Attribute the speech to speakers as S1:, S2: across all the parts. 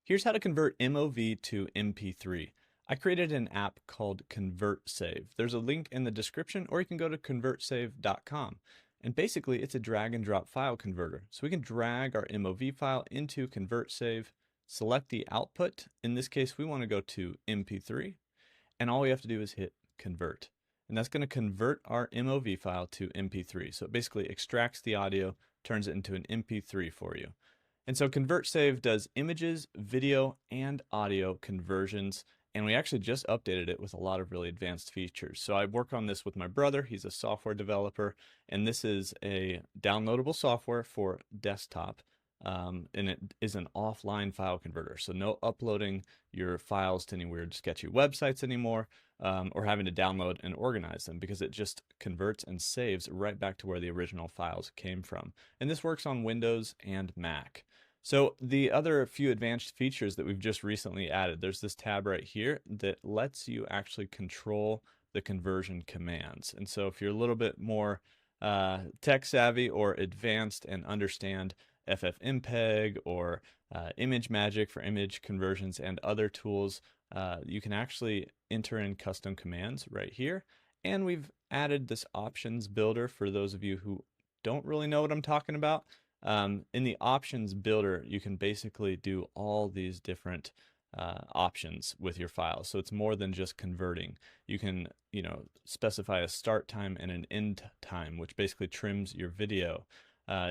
S1: Here's how to convert MOV to MP3. I created an app called ConvertSave. There's a link in the description, or you can go to convertsave.com. And basically, it's a drag and drop file converter. So we can drag our MOV file into ConvertSave, select the output. In this case, we want to go to MP3, and all we have to do is hit convert. And that's going to convert our MOV file to MP3. So it basically extracts the audio, turns it into an MP3 for you. And so ConvertSave does images, video, and audio conversions, and we actually just updated it with a lot of really advanced features. So I work on this with my brother. He's a software developer, and this is a downloadable software for desktop, and it is an offline file converter. So no uploading your files to any weird sketchy websites anymore, or having to download and organize them, because it just converts and saves right back to where the original files came from. And this works on Windows and Mac. So the other few advanced features that we've just recently added, there's this tab right here that lets you actually control the conversion commands. And so if you're a little bit more tech savvy or advanced and understand FFmpeg or ImageMagick for image conversions and other tools, you can actually enter in custom commands right here. And we've added this options builder for those of you who don't really know what I'm talking about. In the options builder, you can basically do all these different options with your files. So it's more than just converting. You can, specify a start time and an end time, which basically trims your video.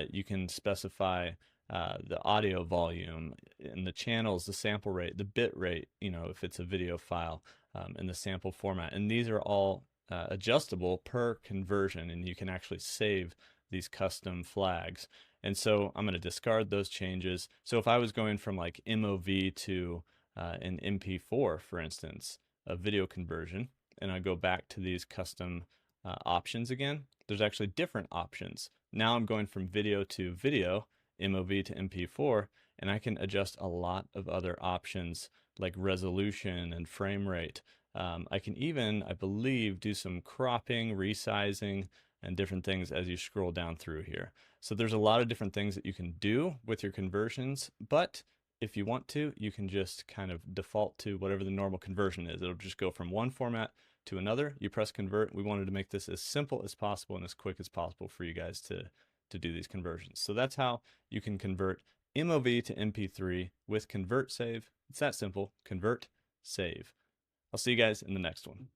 S1: You can specify the audio volume and the channels, the sample rate, the bit rate, if it's a video file, and the sample format. And these are all adjustable per conversion, and you can actually save these custom flags. And so I'm going to discard those changes. So if I was going from like MOV to an MP4, for instance, a video conversion, and I go back to these custom options again, there's actually different options. Now I'm going from video to video, MOV to MP4, and I can adjust a lot of other options like resolution and frame rate. I can even, I believe, do some cropping, resizing, and different things as you scroll down through here. So there's a lot of different things that you can do with your conversions, but if you want to, you can just kind of default to whatever the normal conversion is. It'll just go from one format to another. You press convert. We wanted to make this as simple as possible and as quick as possible for you guys to do these conversions. So that's how you can convert MOV to MP3 with ConvertSave. It's that simple. Convert, save. I'll see you guys in the next one.